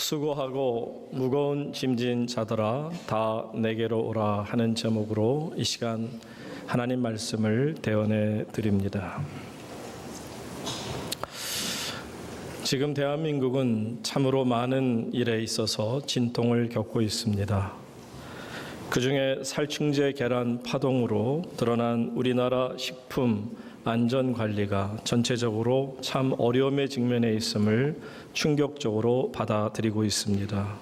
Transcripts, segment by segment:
수고하고 무거운 짐진 자들아 다 내게로 오라 하는 제목으로 이 시간 하나님 말씀을 대언해 드립니다. 지금 대한민국은 참으로 많은 일에 있어서 진통을 겪고 있습니다. 그중에 살충제 계란 파동으로 드러난 우리나라 식품 안전관리가 전체적으로 참 어려움에 직면해 있음을 충격적으로 받아들이고 있습니다.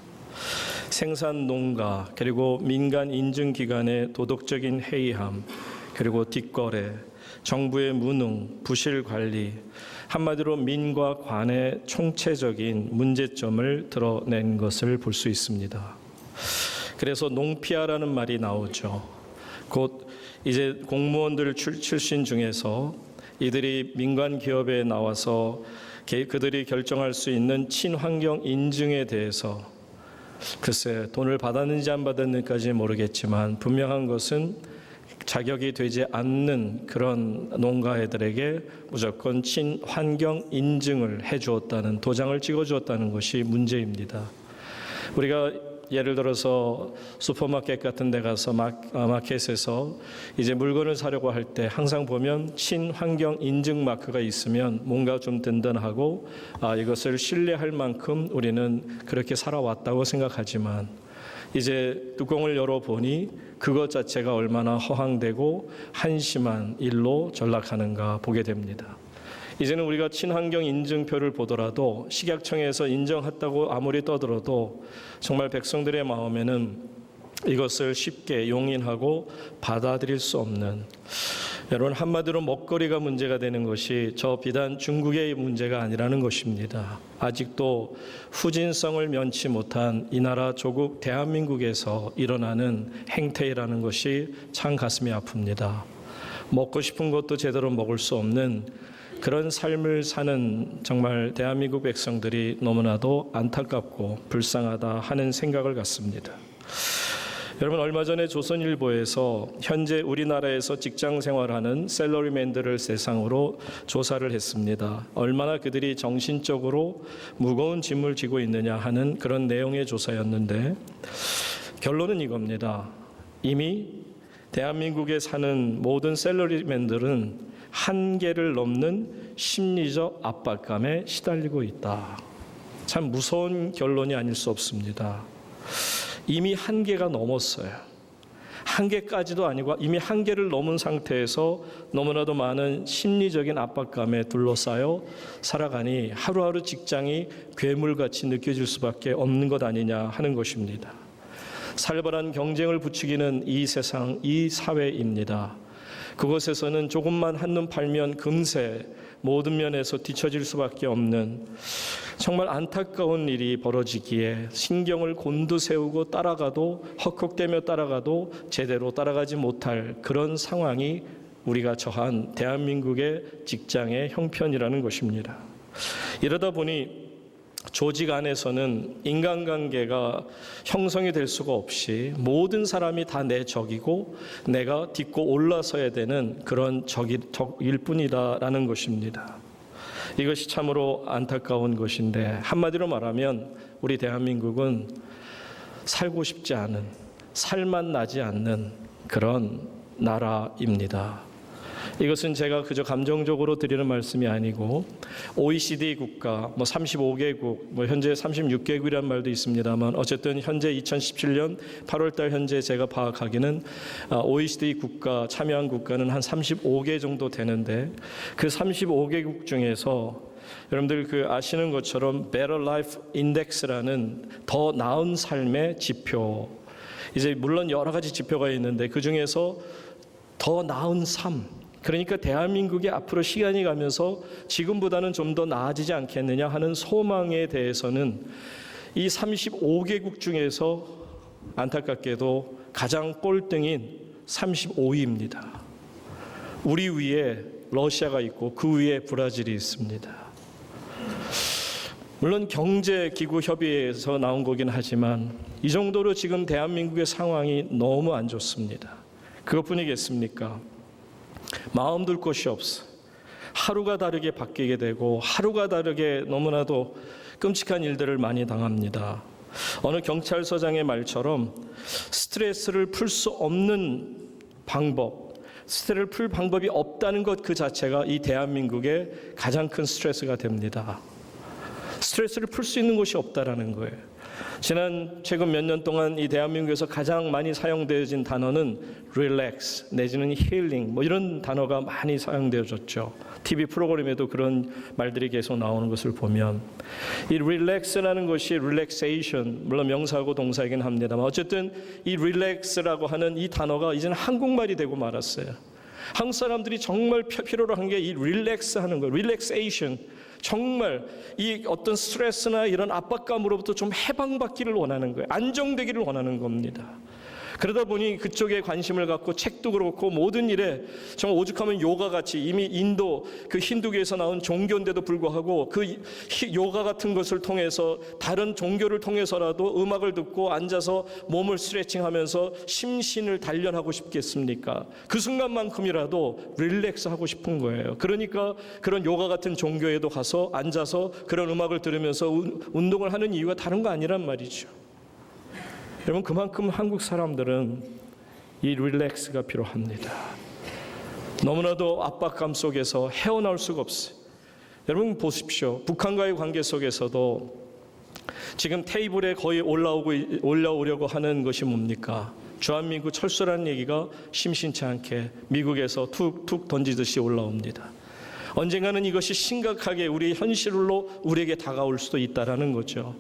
생산 농가 그리고 민간 인증기관의 도덕적인 해이함 그리고 뒷거래, 정부의 무능, 부실 관리, 한마디로 민과 관의 총체적인 문제점을 드러낸 것을 볼 수 있습니다. 그래서 농피아라는 말이 나오죠. 곧 이제 공무원들 출신 중에서 이들이 민간 기업에 나와서 그들이 결정할 수 있는 친환경 인증에 대해서 글쎄 돈을 받았는지 안 받았는지까지 모르겠지만 분명한 것은 자격이 되지 않는 그런 농가애들에게 무조건 친환경 인증을 해주었다는 도장을 찍어주었다는 것이 문제입니다. 우리가 예를 들어서 슈퍼마켓 같은 데 가서 마켓에서 이제 물건을 사려고 할 때 항상 보면 친환경 인증 마크가 있으면 뭔가 좀 든든하고 이것을 신뢰할 만큼 우리는 그렇게 살아왔다고 생각하지만 이제 뚜껑을 열어보니 그것 자체가 얼마나 허황되고 한심한 일로 전락하는가 보게 됩니다. 이제는 우리가 친환경 인증표를 보더라도 식약청에서 인정했다고 아무리 떠들어도 정말 백성들의 마음에는 이것을 쉽게 용인하고 받아들일 수 없는, 여러분 한마디로 먹거리가 문제가 되는 것이 저 비단 중국의 문제가 아니라는 것입니다. 아직도 후진성을 면치 못한 이 나라 조국 대한민국에서 일어나는 행태라는 것이 참 가슴이 아픕니다. 먹고 싶은 것도 제대로 먹을 수 없는 그런 삶을 사는 정말 대한민국 백성들이 너무나도 안타깝고 불쌍하다 하는 생각을 갖습니다. 여러분 얼마 전에 조선일보에서 현재 우리나라에서 직장 생활하는 셀러리맨들을 대상으로 조사를 했습니다. 얼마나 그들이 정신적으로 무거운 짐을 지고 있느냐 하는 그런 내용의 조사였는데 결론은 이겁니다. 이미 대한민국에 사는 모든 셀러리맨들은 한계를 넘는 심리적 압박감에 시달리고 있다. 참 무서운 결론이 아닐 수 없습니다. 이미 한계가 넘었어요. 한계까지도 아니고 이미 한계를 넘은 상태에서 너무나도 많은 심리적인 압박감에 둘러싸여 살아가니 하루하루 직장이 괴물같이 느껴질 수밖에 없는 것 아니냐 하는 것입니다. 살벌한 경쟁을 부추기는 이 세상, 이 사회입니다. 그곳에서는 조금만 한눈 팔면 금세 모든 면에서 뒤처질 수밖에 없는 정말 안타까운 일이 벌어지기에 신경을 곤두세우고 따라가도 헉헉대며 따라가도 제대로 따라가지 못할 그런 상황이 우리가 처한 대한민국의 직장의 형편이라는 것입니다. 이러다 보니 조직 안에서는 인간관계가 형성이 될 수가 없이 모든 사람이 다 내 적이고 내가 딛고 올라서야 되는 그런 적일 뿐이다라는 것입니다. 이것이 참으로 안타까운 것인데 한마디로 말하면 우리 대한민국은 살고 싶지 않은, 살만 나지 않는 그런 나라입니다. 이것은 제가 그저 감정적으로 드리는 말씀이 아니고 OECD 국가 35개국 현재 36개국이라는 말도 있습니다만 어쨌든 현재 2017년 8월달 현재 제가 파악하기는 OECD 국가 참여한 국가는 한 35개 정도 되는데 그 35개국 중에서 여러분들 아시는 것처럼 Better Life Index라는 더 나은 삶의 지표, 이제 물론 여러 가지 지표가 있는데 그 중에서 더 나은 삶, 그러니까 대한민국이 앞으로 시간이 가면서 지금보다는 좀 더 나아지지 않겠느냐 하는 소망에 대해서는 이 35개국 중에서 안타깝게도 가장 꼴등인 35위입니다. 우리 위에 러시아가 있고 그 위에 브라질이 있습니다. 물론 경제기구협의회에서 나온 거긴 하지만 이 정도로 지금 대한민국의 상황이 너무 안 좋습니다. 그것뿐이겠습니까? 마음 둘 곳이 없어. 하루가 다르게 바뀌게 되고 하루가 다르게 너무나도 끔찍한 일들을 많이 당합니다. 어느 경찰서장의 말처럼 스트레스를 풀 수 없는 방법, 스트레스를 풀 방법이 없다는 것 그 자체가 이 대한민국의 가장 큰 스트레스가 됩니다. 스트레스를 풀 수 있는 곳이 없다라는 거예요. 최근 몇 년 동안 이 대한민국에서 가장 많이 사용되어진 단어는 relax 내지는 healing 이런 단어가 많이 사용되어졌죠. TV 프로그램에도 그런 말들이 계속 나오는 것을 보면 이 relax라는 것이 relaxation 물론 명사하고 동사이긴 합니다만 어쨌든 이 relax라고 하는 이 단어가 이제는 한국말이 되고 말았어요. 한국 사람들이 정말 필요로 한 게 이 relax 하는 거예요. relaxation 정말 이 어떤 스트레스나 이런 압박감으로부터 좀 해방받기를 원하는 거예요. 안정되기를 원하는 겁니다. 그러다 보니 그쪽에 관심을 갖고 책도 그렇고 모든 일에 정말 오죽하면 요가같이 이미 인도 그 힌두교에서 나온 종교인데도 불구하고 그 요가 같은 것을 통해서 다른 종교를 통해서라도 음악을 듣고 앉아서 몸을 스트레칭하면서 심신을 단련하고 싶겠습니까? 그 순간만큼이라도 릴렉스하고 싶은 거예요. 그러니까 그런 요가 같은 종교에도 가서 앉아서 그런 음악을 들으면서 운동을 하는 이유가 다른 거 아니란 말이죠. 여러분 그만큼 한국 사람들은 이 릴렉스가 필요합니다. 너무나도 압박감 속에서 헤어나올 수가 없어요. 여러분 보십시오. 북한과의 관계 속에서도 지금 테이블에 거의 올라오려고 하는 것이 뭡니까? 주한미군 철수라는 얘기가 심심치 않게 미국에서 툭툭 던지듯이 올라옵니다. 언젠가는 이것이 심각하게 우리의 현실로 우리에게 다가올 수도 있다라는 거죠.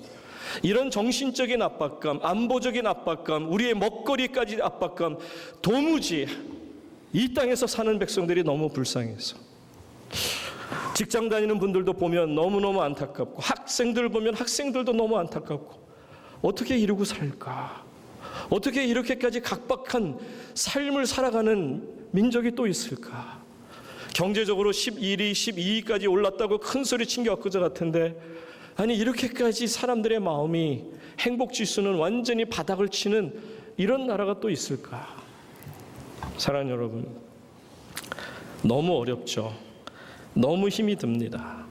이런 정신적인 압박감, 안보적인 압박감, 우리의 먹거리까지 압박감, 도무지 이 땅에서 사는 백성들이 너무 불쌍해서 직장 다니는 분들도 보면 너무너무 안타깝고 학생들 보면 학생들도 너무 안타깝고 어떻게 이러고 살까? 어떻게 이렇게까지 각박한 삶을 살아가는 민족이 또 있을까? 경제적으로 11위, 12위까지 올랐다고 큰 소리 친 게 엊그제 같은데 아니 이렇게까지 사람들의 마음이 행복지수는 완전히 바닥을 치는 이런 나라가 또 있을까? 사랑하는 여러분, 너무 어렵죠. 너무 힘이 듭니다.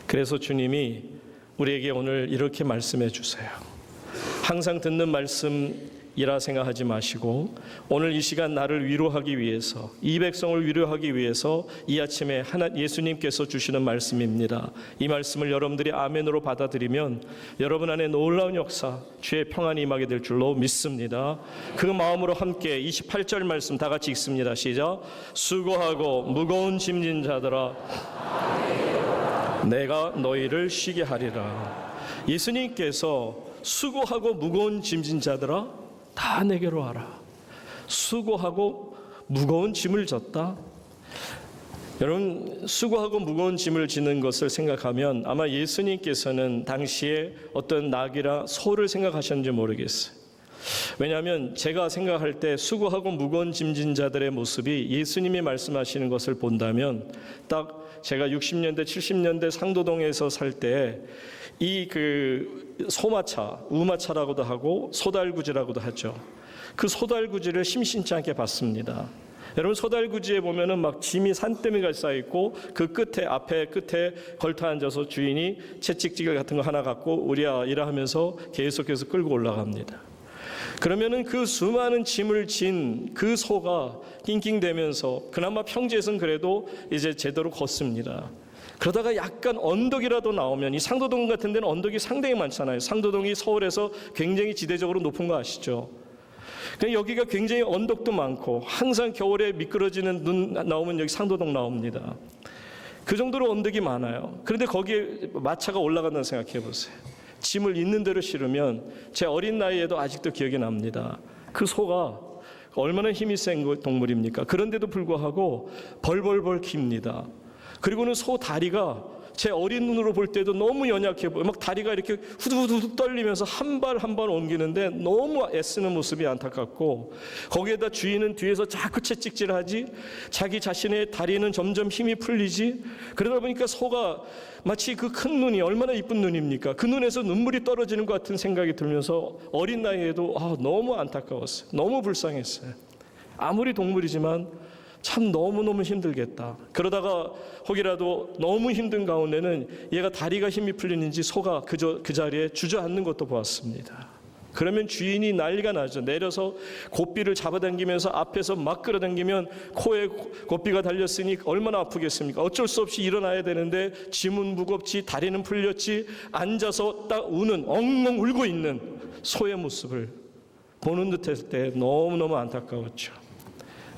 그래서 주님이 우리에게 오늘 이렇게 말씀해 주세요. 항상 듣는 말씀이라 생각하지 마시고 오늘 이 시간 나를 위로하기 위해서 이 백성을 위로하기 위해서 이 아침에 예수님께서 주시는 말씀입니다. 이 말씀을 여러분들이 아멘으로 받아들이면 여러분 안에 놀라운 역사 주의 평안이 임하게 될 줄로 믿습니다. 그 마음으로 함께 28절 말씀 다 같이 읽습니다. 시작. 수고하고 무거운 짐진 자들아 내가 너희를 쉬게 하리라. 예수님께서 수고하고 무거운 짐진 자들아 다 내게로 와라. 수고하고 무거운 짐을 졌다. 여러분 수고하고 무거운 짐을 지는 것을 생각하면 아마 예수님께서는 당시에 어떤 낙이라 소를 생각하셨는지 모르겠어요. 왜냐하면 제가 생각할 때 수고하고 무거운 짐진 자들의 모습이 예수님이 말씀하시는 것을 본다면 딱 제가 60년대 70년대 상도동에서 살 때 이 소마차, 우마차라고도 하고 소달구지라고도 하죠. 그 소달구지를 심심치 않게 봤습니다. 여러분 소달구지에 보면은 막 짐이 산더미가 쌓여 있고 그 앞에 끝에 걸터 앉아서 주인이 채찍질 같은 거 하나 갖고 우리야 이라 하면서 계속해서 끌고 올라갑니다. 그러면은 그 수많은 짐을 진 그 소가 낑낑대면서 그나마 평지에서는 그래도 이제 제대로 걷습니다. 그러다가 약간 언덕이라도 나오면 이 상도동 같은 데는 언덕이 상당히 많잖아요. 상도동이 서울에서 굉장히 지대적으로 높은 거 아시죠? 여기가 굉장히 언덕도 많고 항상 겨울에 미끄러지는 눈 나오면 여기 상도동 나옵니다. 그 정도로 언덕이 많아요. 그런데 거기에 마차가 올라간다는 생각해 보세요. 짐을 있는 대로 실으면 제 어린 나이에도 아직도 기억이 납니다. 그 소가 얼마나 힘이 센 동물입니까? 그런데도 불구하고 벌벌벌 깁니다. 그리고는 소 다리가 제 어린 눈으로 볼 때도 너무 연약해 보여. 막 다리가 이렇게 후두후두 떨리면서 한 발 한 발 옮기는데 너무 애쓰는 모습이 안타깝고 거기에다 주인은 뒤에서 자꾸 채찍질하지 자기 자신의 다리는 점점 힘이 풀리지 그러다 보니까 소가 마치 그 큰 눈이 얼마나 이쁜 눈입니까? 그 눈에서 눈물이 떨어지는 것 같은 생각이 들면서 어린 나이에도 너무 안타까웠어요. 너무 불쌍했어요. 아무리 동물이지만 참 너무너무 힘들겠다. 그러다가 혹이라도 너무 힘든 가운데는 얘가 다리가 힘이 풀리는지 소가 그 자리에 주저앉는 것도 보았습니다. 그러면 주인이 난리가 나죠. 내려서 고삐를 잡아당기면서 앞에서 막 끌어당기면 코에 고삐가 달렸으니 얼마나 아프겠습니까? 어쩔 수 없이 일어나야 되는데 짐은 무겁지, 다리는 풀렸지, 앉아서 딱 우는, 엉엉 울고 있는 소의 모습을 보는 듯 했을 때 너무너무 안타까웠죠.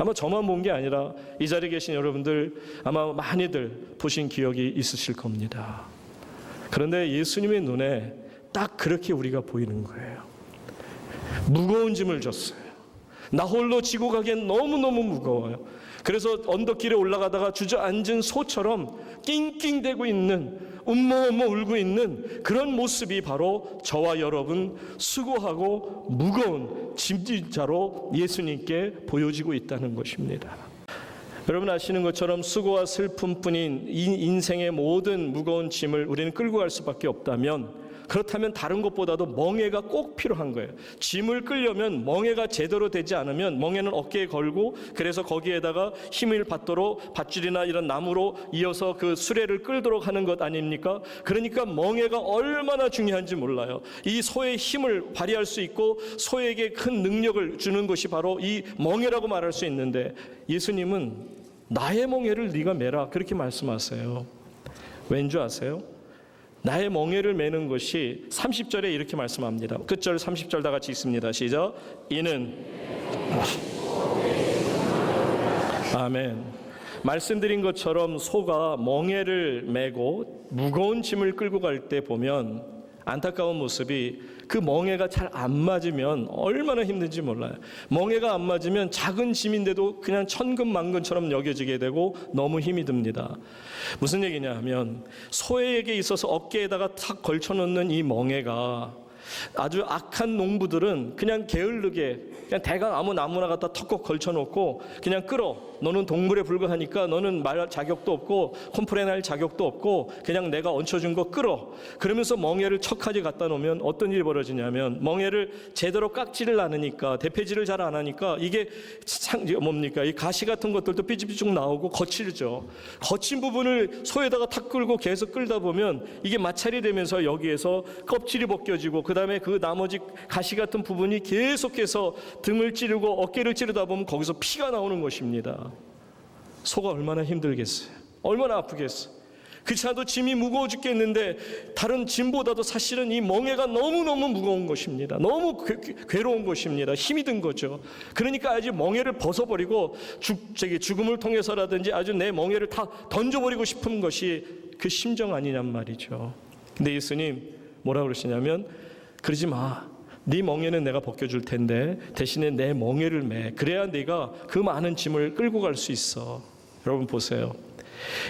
아마 저만 본 게 아니라 이 자리에 계신 여러분들 아마 많이들 보신 기억이 있으실 겁니다. 그런데 예수님의 눈에 딱 그렇게 우리가 보이는 거예요. 무거운 짐을 졌어요. 나 홀로 지고 가기엔 너무너무 무거워요. 그래서 언덕길에 올라가다가 주저앉은 소처럼 낑낑대고 있는, 움머움머 울고 있는 그런 모습이 바로 저와 여러분 수고하고 무거운 짐자로 예수님께 보여지고 있다는 것입니다. 여러분 아시는 것처럼 수고와 슬픔뿐인 인생의 모든 무거운 짐을 우리는 끌고 갈 수밖에 없다면, 그렇다면 다른 것보다도 멍에가 꼭 필요한 거예요. 짐을 끌려면 멍에가 제대로 되지 않으면 멍에는 어깨에 걸고, 그래서 거기에다가 힘을 받도록 밧줄이나 이런 나무로 이어서 그 수레를 끌도록 하는 것 아닙니까? 그러니까 멍에가 얼마나 중요한지 몰라요. 이 소의 힘을 발휘할 수 있고 소에게 큰 능력을 주는 것이 바로 이 멍에라고 말할 수 있는데, 예수님은 나의 멍에를 네가 매라 그렇게 말씀하세요. 왠 줄 아세요? 나의 멍에를 매는 것이 30절에 이렇게 말씀합니다. 끝절 30절 다 같이 읽습니다. 시작. 이는 아멘. 말씀드린 것처럼 소가 멍에를 메고 무거운 짐을 끌고 갈 때 보면 안타까운 모습이, 그 멍에가 잘 안 맞으면 얼마나 힘든지 몰라요. 멍에가 안 맞으면 작은 짐인데도 그냥 천근만근처럼 여겨지게 되고 너무 힘이 듭니다. 무슨 얘기냐 하면, 소에게 있어서 어깨에다가 탁 걸쳐놓는 이 멍에가 아주 악한 농부들은 그냥 게을르게 그냥 대강 아무 나무나 갖다 턱꼭 걸쳐놓고 그냥 끌어. 너는 동물에 불과하니까 너는 말 자격도 없고 컴플레인할 자격도 없고 그냥 내가 얹혀준 거 끌어. 그러면서 멍에를 척하지 갖다 놓으면 어떤 일이 벌어지냐면, 멍에를 제대로 깎지를 않으니까, 대패질을 잘 안 하니까 이게 뭡니까? 이 가시 같은 것들도 삐죽삐죽 나오고 거칠죠. 거친 부분을 소에다가 탁 끌고 계속 끌다 보면 이게 마찰이 되면서 여기에서 껍질이 벗겨지고, 그 다음에 그 나머지 가시 같은 부분이 계속해서 등을 찌르고 어깨를 찌르다 보면 거기서 피가 나오는 것입니다. 소가 얼마나 힘들겠어요? 얼마나 아프겠어요? 그렇지 않아도 짐이 무거워 죽겠는데 다른 짐보다도 사실은 이 멍에가 너무너무 무거운 것입니다. 너무 괴로운 것입니다. 힘이 든 거죠. 그러니까 아주 멍에를 벗어버리고 죽음을 통해서라든지 아주 내 멍에를 다 던져버리고 싶은 것이 그 심정 아니냔 말이죠. 근데 예수님 뭐라고 그러시냐면, 그러지 마. 네 멍에는 내가 벗겨줄 텐데 대신에 내 멍에를 매. 그래야 네가 그 많은 짐을 끌고 갈 수 있어. 여러분 보세요.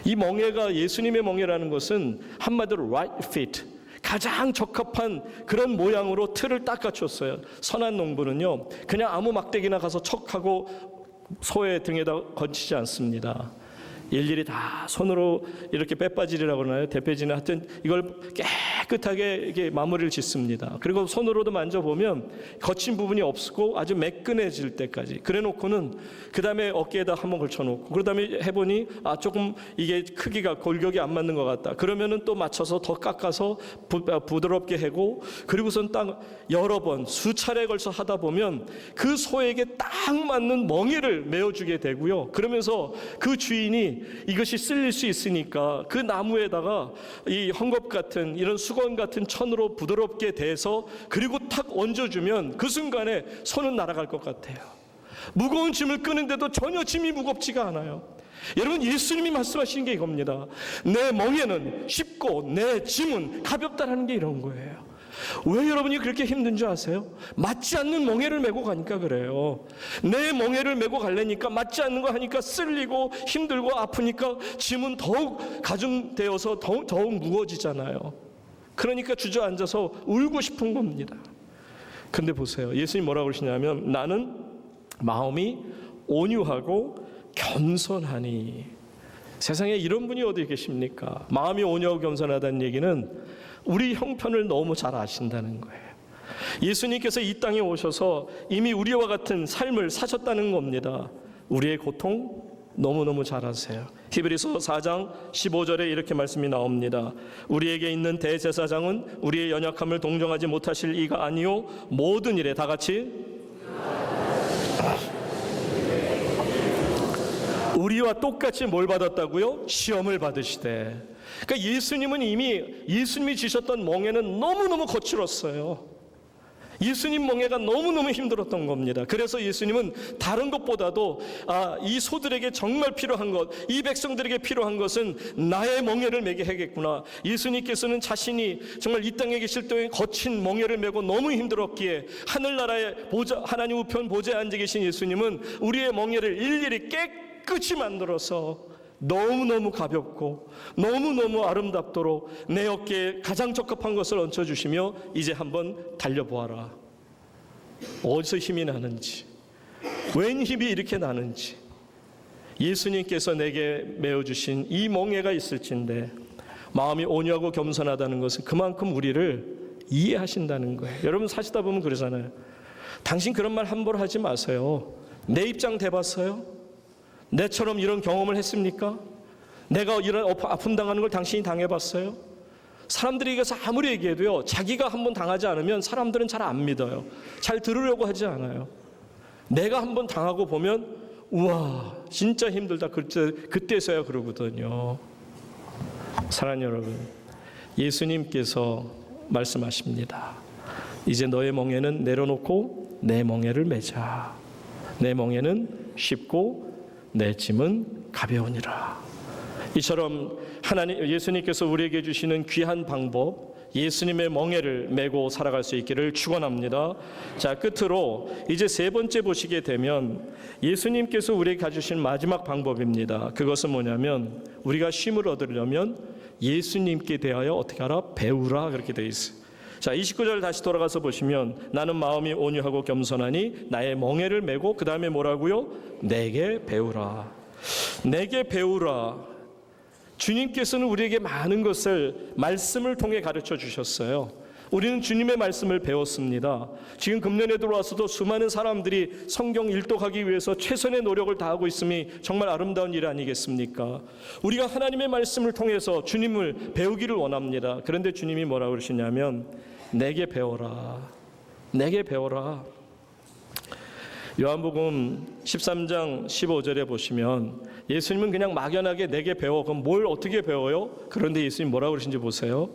이 멍에가 예수님의 멍에라는 것은 한마디로 right fit, 가장 적합한 그런 모양으로 틀을 딱 갖췄어요. 선한 농부는요 그냥 아무 막대기나 가서 척하고 소의 등에다 걸치지 않습니다. 일일이 다 손으로 이렇게 빼빠질이라고 하나요? 대패질이나 하여튼 이걸 깨끗하게 이렇게 마무리를 짓습니다. 그리고 손으로도 만져보면 거친 부분이 없고 아주 매끈해질 때까지 그래 놓고는 그 다음에 어깨에다 한번 걸쳐놓고, 그 다음에 해보니 조금 이게 크기가 골격이 안 맞는 것 같다. 그러면은 또 맞춰서 더 깎아서 부드럽게 하고, 그리고선 딱 여러 번 수차례 걸쳐 하다 보면 그 소에게 딱 맞는 멍에를 메어주게 되고요. 그러면서 그 주인이 이것이 쓸릴 수 있으니까 그 나무에다가 이 헝겊 같은 이런 수건 같은 천으로 부드럽게 대서 그리고 탁 얹어주면 그 순간에 손은 날아갈 것 같아요. 무거운 짐을 끄는데도 전혀 짐이 무겁지가 않아요. 여러분 예수님이 말씀하시는 게 이겁니다. 내 멍에는 쉽고 내 짐은 가볍다라는 게 이런 거예요. 왜 여러분이 그렇게 힘든 줄 아세요? 맞지 않는 멍에를 메고 가니까 그래요. 내 멍에를 메고 가려니까 맞지 않는 거 하니까 쓸리고 힘들고 아프니까 짐은 더욱 가중되어서 더욱 무거워지잖아요. 그러니까 주저앉아서 울고 싶은 겁니다. 근데 보세요. 예수님 뭐라고 그러시냐면, 나는 마음이 온유하고 겸손하니. 세상에 이런 분이 어디 계십니까? 마음이 온유하고 겸손하다는 얘기는 우리 형편을 너무 잘 아신다는 거예요. 예수님께서 이 땅에 오셔서 이미 우리와 같은 삶을 사셨다는 겁니다. 우리의 고통, 너무너무 잘 아세요. 히브리서 4장 15절에 이렇게 말씀이 나옵니다. 우리에게 있는 대제사장은 우리의 연약함을 동정하지 못하실 이가 아니요 모든 일에 다 같이 우리와 똑같이 뭘 받았다고요? 시험을 받으시되. 그러니까 예수님은 이미 예수님이 지셨던 멍에는 너무너무 거칠었어요. 예수님 멍에가 너무너무 힘들었던 겁니다. 그래서 예수님은 다른 것보다도 이 소들에게 정말 필요한 것, 이 백성들에게 필요한 것은 나의 멍에를 매게 하겠구나. 예수님께서는 자신이 정말 이 땅에 계실 때에 거친 멍에를 메고 너무 힘들었기에 하늘나라의 하나님 우편 보좌에 앉아 계신 예수님은 우리의 멍에를 일일이 깨끗이 만들어서 너무너무 가볍고 너무너무 아름답도록 내 어깨에 가장 적합한 것을 얹혀주시며 이제 한번 달려보아라. 어디서 힘이 나는지, 웬 힘이 이렇게 나는지, 예수님께서 내게 메어주신 이 멍에가 있을진데 마음이 온유하고 겸손하다는 것은 그만큼 우리를 이해하신다는 거예요. 여러분 사시다 보면 그러잖아요. 당신 그런 말 함부로 하지 마세요. 내 입장 대봤어요? 내처럼 이런 경험을 했습니까? 내가 이런 아픔 당하는 걸 당신이 당해봤어요? 사람들이 이것을 아무리 얘기해도요, 자기가 한번 당하지 않으면 사람들은 잘 안 믿어요. 잘 들으려고 하지 않아요. 내가 한번 당하고 보면 우와 진짜 힘들다, 그때서야 그러거든요. 사랑하는 여러분, 예수님께서 말씀하십니다. 이제 너의 멍에는 내려놓고 내 멍에를 매자. 내 멍에는 쉽고 내 짐은 가벼우니라. 이처럼 예수님께서 우리에게 주시는 귀한 방법, 예수님의 멍에를 메고 살아갈 수 있기를 축원합니다. 자, 끝으로 이제 세 번째 보시게 되면 예수님께서 우리에게 가주신 마지막 방법입니다. 그것은 뭐냐면 우리가 쉼을 얻으려면 예수님께 대하여 어떻게 하라? 배우라, 그렇게 되어 있어요. 자, 29절 다시 돌아가서 보시면 나는 마음이 온유하고 겸손하니 나의 멍에를 메고, 그 다음에 뭐라고요? 내게 배우라. 내게 배우라. 주님께서는 우리에게 많은 것을 말씀을 통해 가르쳐 주셨어요. 우리는 주님의 말씀을 배웠습니다. 지금 금년에 들어와서도 수많은 사람들이 성경 일독하기 위해서 최선의 노력을 다하고 있음이 정말 아름다운 일 아니겠습니까? 우리가 하나님의 말씀을 통해서 주님을 배우기를 원합니다. 그런데 주님이 뭐라고 그러시냐면 내게 배워라. 내게 배워라. 요한복음 13장 15절에 보시면 예수님은 그냥 막연하게 내게 배워. 그럼 뭘 어떻게 배워요? 그런데 예수님 뭐라고 그러신지 보세요.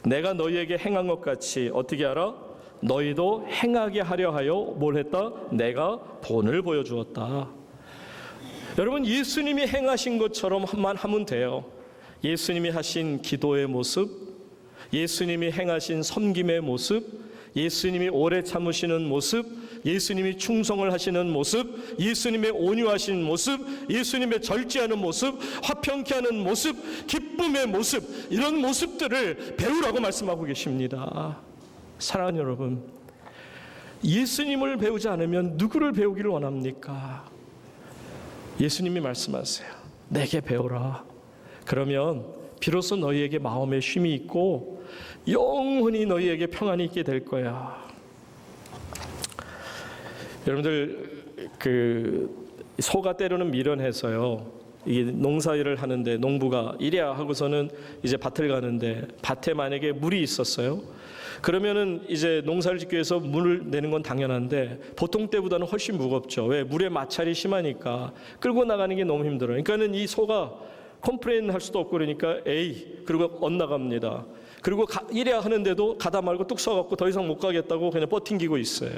내가 너희에게 행한 것 같이 어떻게 하라? 너희도 행하게 하려 하여 뭘 했다? 내가 본을 보여주었다. 여러분, 예수님이 행하신 것처럼만 하면 돼요. 예수님이 하신 기도의 모습, 예수님이 행하신 섬김의 모습, 예수님이 오래 참으시는 모습, 예수님이 충성을 하시는 모습, 예수님의 온유하신 모습, 예수님의 절제하는 모습, 화평케 하는 모습, 기쁨의 모습, 이런 모습들을 배우라고 말씀하고 계십니다. 사랑하는 여러분, 예수님을 배우지 않으면 누구를 배우기를 원합니까? 예수님이 말씀하세요. 내게 배우라. 그러면 비로소 너희에게 마음의 쉼이 있고 영원히 너희에게 평안이 있게 될 거야. 여러분들 소가 때로는 미련해서요, 이 농사일을 하는데 농부가 이래야 하고서는 이제 밭을 가는데 밭에 만약에 물이 있었어요. 그러면은 이제 농사를 짓기 위해서 물을 내는 건 당연한데 보통 때보다는 훨씬 무겁죠. 왜? 물에 마찰이 심하니까 끌고 나가는 게 너무 힘들어요. 그러니까는 이 소가 컴플레인 할 수도 없고 그러니까 그리고 엇나갑니다. 그리고 이래야 하는데도 가다 말고 뚝 서갖고 더 이상 못 가겠다고 그냥 버팅기고 있어요.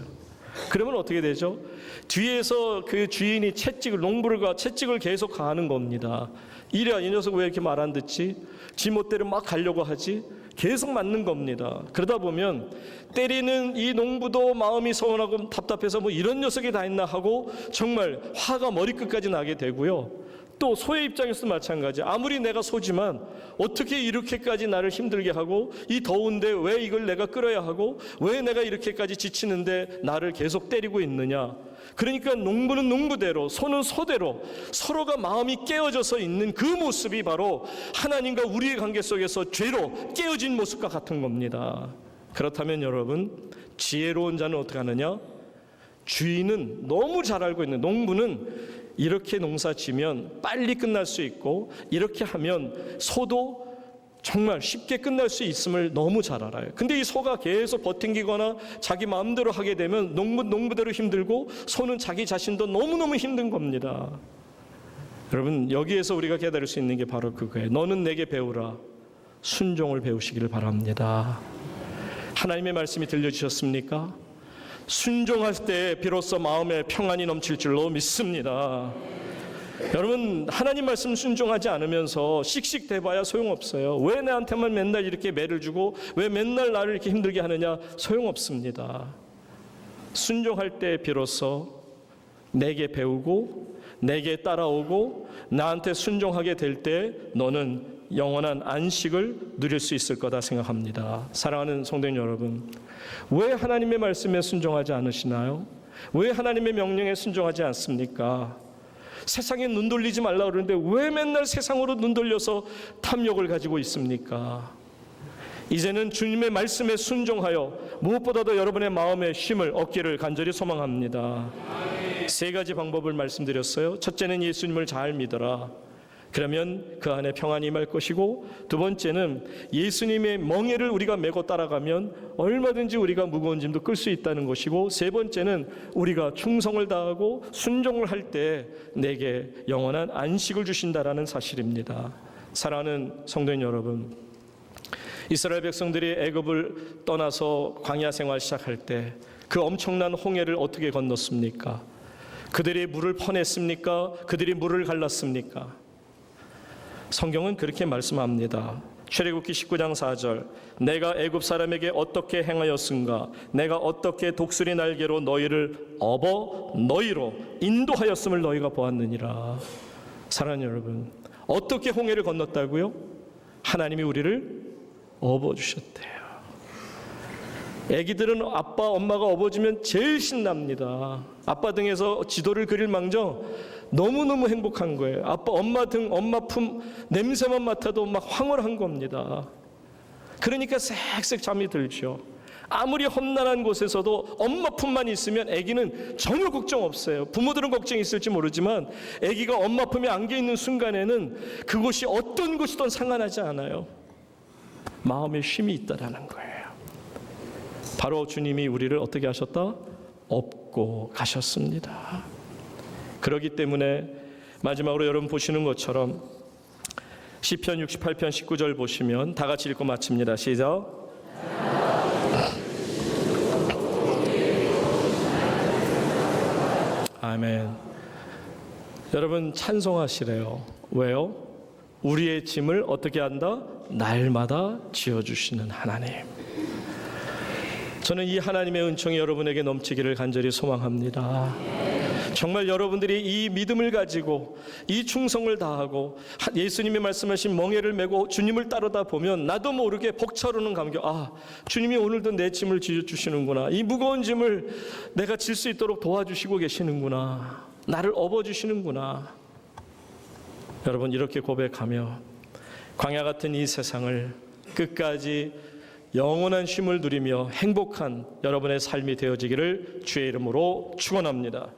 그러면 어떻게 되죠? 뒤에서 그 주인이 농부가 채찍을 계속 가하는 겁니다. 이래야 이 녀석 왜 이렇게 말 안 듣지? 지 멋대로 막 가려고 하지? 계속 맞는 겁니다. 그러다 보면 때리는 이 농부도 마음이 서운하고 답답해서 뭐 이런 녀석이 다 있나 하고 정말 화가 머리끝까지 나게 되고요. 또 소의 입장에서도 마찬가지. 아무리 내가 소지만 어떻게 이렇게까지 나를 힘들게 하고 이 더운데 왜 이걸 내가 끌어야 하고 왜 내가 이렇게까지 지치는데 나를 계속 때리고 있느냐. 그러니까 농부는 농부대로, 소는 소대로 서로가 마음이 깨어져서 있는 그 모습이 바로 하나님과 우리의 관계 속에서 죄로 깨어진 모습과 같은 겁니다. 그렇다면 여러분, 지혜로운 자는 어떻게 하느냐? 주인은 너무 잘 알고 있는, 농부는 이렇게 농사 지면 빨리 끝날 수 있고 이렇게 하면 소도 정말 쉽게 끝날 수 있음을 너무 잘 알아요. 근데 이 소가 계속 버팅기거나 자기 마음대로 하게 되면 농부대로 힘들고 소는 자기 자신도 너무너무 힘든 겁니다. 여러분, 여기에서 우리가 깨달을 수 있는 게 바로 그거예요. 너는 내게 배우라. 순종을 배우시기를 바랍니다. 하나님의 말씀이 들려주셨습니까? 순종할 때 비로소 마음에 평안이 넘칠 줄로 믿습니다. 여러분, 하나님 말씀 순종하지 않으면서 씩씩대봐야 소용없어요. 왜 나한테만 맨날 이렇게 매를 주고 왜 맨날 나를 이렇게 힘들게 하느냐? 소용없습니다. 순종할 때 비로소 내게 배우고 내게 따라오고 나한테 순종하게 될 때 너는 영원한 안식을 누릴 수 있을 거다 생각합니다. 사랑하는 성도님 여러분, 왜 하나님의 말씀에 순종하지 않으시나요? 왜 하나님의 명령에 순종하지 않습니까? 세상에 눈 돌리지 말라 그러는데 왜 맨날 세상으로 눈 돌려서 탐욕을 가지고 있습니까? 이제는 주님의 말씀에 순종하여 무엇보다도 여러분의 마음에 쉼을 얻기를 간절히 소망합니다. 3가지 방법을 말씀드렸어요. 첫째는 예수님을 잘 믿어라. 그러면 그 안에 평안이 임할 것이고, 2번째는 예수님의 멍에를 우리가 메고 따라가면 얼마든지 우리가 무거운 짐도 끌 수 있다는 것이고, 3번째는 우리가 충성을 다하고 순종을 할 때 내게 영원한 안식을 주신다라는 사실입니다. 사랑하는 성도님 여러분, 이스라엘 백성들이 애굽을 떠나서 광야 생활 시작할 때 그 엄청난 홍해를 어떻게 건넜습니까? 그들이 물을 퍼냈습니까? 그들이 물을 갈랐습니까? 성경은 그렇게 말씀합니다. 출애굽기 19장 4절, 내가 애굽 사람에게 어떻게 행하였은가? 내가 어떻게 독수리 날개로 너희를 업어 너희로 인도하였음을 너희가 보았느니라. 사랑하는 여러분, 어떻게 홍해를 건넜다고요? 하나님이 우리를 업어주셨대요. 애기들은 아빠, 엄마가 업어주면 제일 신납니다. 아빠 등에서 지도를 그릴 망정 너무너무 행복한 거예요. 아빠, 엄마 등, 엄마 품 냄새만 맡아도 막 황홀한 겁니다. 그러니까 쌕쌕 잠이 들죠. 아무리 험난한 곳에서도 엄마 품만 있으면 아기는 전혀 걱정 없어요. 부모들은 걱정이 있을지 모르지만 아기가 엄마 품에 안겨 있는 순간에는 그곳이 어떤 곳이든 상관하지 않아요. 마음에 쉼이 있다라는 거예요. 바로 주님이 우리를 어떻게 하셨다? 업고 가셨습니다. 그렇기 때문에 마지막으로 여러분 보시는 것처럼 시편 68편 19절 보시면 다 같이 읽고 마칩니다. 시작. 아멘. 여러분 찬송하시래요. 왜요? 우리의 짐을 어떻게 한다? 날마다 지어주시는 하나님. 저는 이 하나님의 은총이 여러분에게 넘치기를 간절히 소망합니다. 정말 여러분들이 이 믿음을 가지고 이 충성을 다하고 예수님이 말씀하신 멍에를 메고 주님을 따르다 보면 나도 모르게 벅차오르는 감격, 아, 주님이 오늘도 내 짐을 지어주시는구나. 이 무거운 짐을 내가 질 수 있도록 도와주시고 계시는구나. 나를 업어주시는구나. 여러분, 이렇게 고백하며 광야 같은 이 세상을 끝까지 영원한 쉼을 누리며 행복한 여러분의 삶이 되어지기를 주의 이름으로 축원합니다.